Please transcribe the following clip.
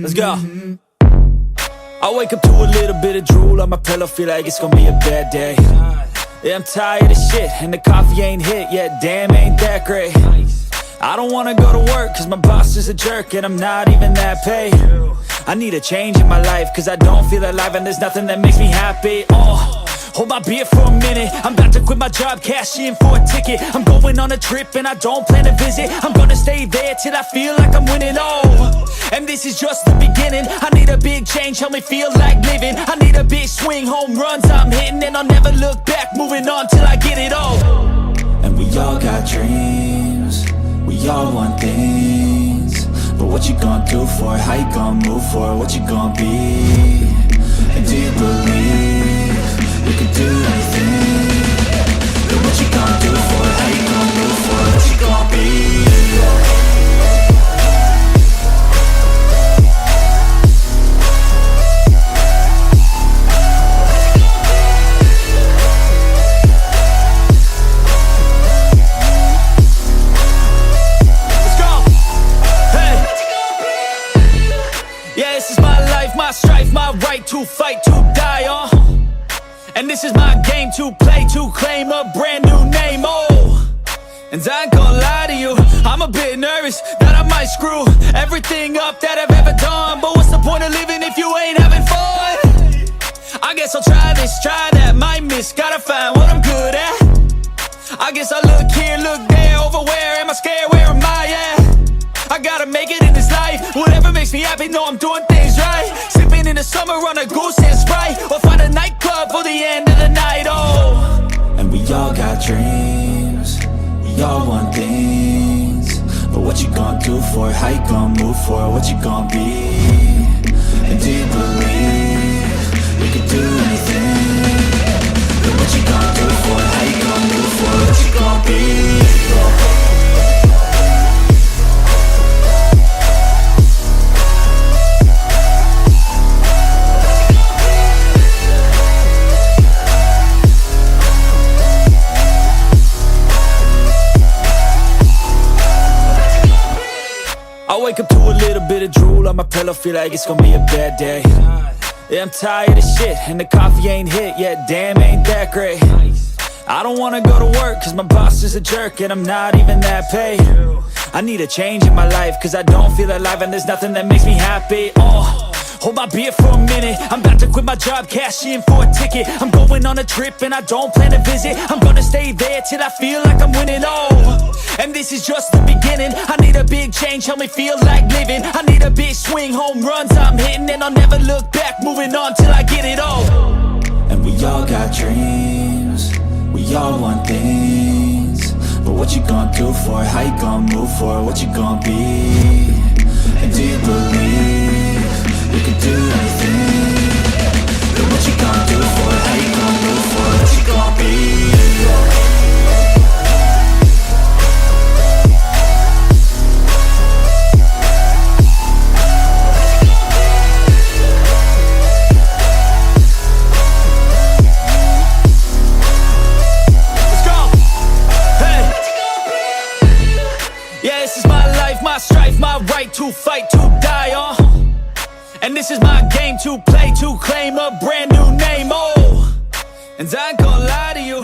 Let's go. I wake up to a little bit of drool on my pillow, feel like it's gonna be a bad day. Yeah, I'm tired of shit, and the coffee ain't hit yet, damn, ain't that great. I don't wanna go to work, cause my boss is a jerk, and I'm not even that paid. I need a change in my life, cause I don't feel alive, and there's nothing that makes me happy. Hold my beer for a minute, I'm about to quit my job, cash in for a ticket. I'm going on a trip and I don't plan to visit. I'm gonna stay there till I feel like I'm winning, and this is just the beginning. I need a big change, help me feel like living. I need a big swing, home runs I'm hitting, and I'll never look back, moving on till I get it all. And we all got dreams, we all want things, but what you gonna do for it? How you gonna move for it? What you gonna be? And do you believe you can do anything? But what you gonna do for it? How you gonna move for it? What you gonna be? Let's go! Hey! Yeah, this is my life, my strife, my right to fight, to die on. And this is my game to play, to claim a brand new name, And I ain't gonna lie to you, I'm a bit nervous that I might screw everything up that I've ever done. But what's the point of living if you ain't having fun? I guess I'll try this, try that, might miss, gotta find what I'm good at. I guess I look here, look there, over where am I scared, where am I at? I gotta make it in this life, whatever makes me happy, know I'm doing things right. Sipping in the summer on a goose and Sprite, or find a nightclub for the end of the night, And we all got dreams, we all want things, but what you gonna do for it? How you gonna move for it? What you gonna be? And do you believe you can do anything? But what you gonna do for it? How you gonna move for it? What you gonna be? I wake up to a little bit of drool on my pillow, feel like it's gonna be a bad day. Yeah, I'm tired of shit, and the coffee ain't hit yet, damn, ain't that great. I don't wanna go to work, cause my boss is a jerk, and I'm not even that paid. I need a change in my life, cause I don't feel alive, and there's nothing that makes me happy. Hold my beer for a minute, I'm about to quit my job, cash in for a ticket. I'm going on a trip and I don't plan to visit. I'm gonna stay there till I feel like I'm winning, and this is just the beginning. I need a big change, help me feel like living. I need a big swing, home runs I'm hitting, and I'll never look back, moving on till I get it all. And we all got dreams, we all want things, but what you gonna do for it? How you gonna move for it? What you gonna be? And do you believe you can do anything? But what you gonna do for it? How you gonna move for it? What you gonna be? Let's go! Hey! Yeah, this is my life, my strife, my right to fight, to die on. And this is my game to play, to claim a brand new name, And I ain't gonna lie to you,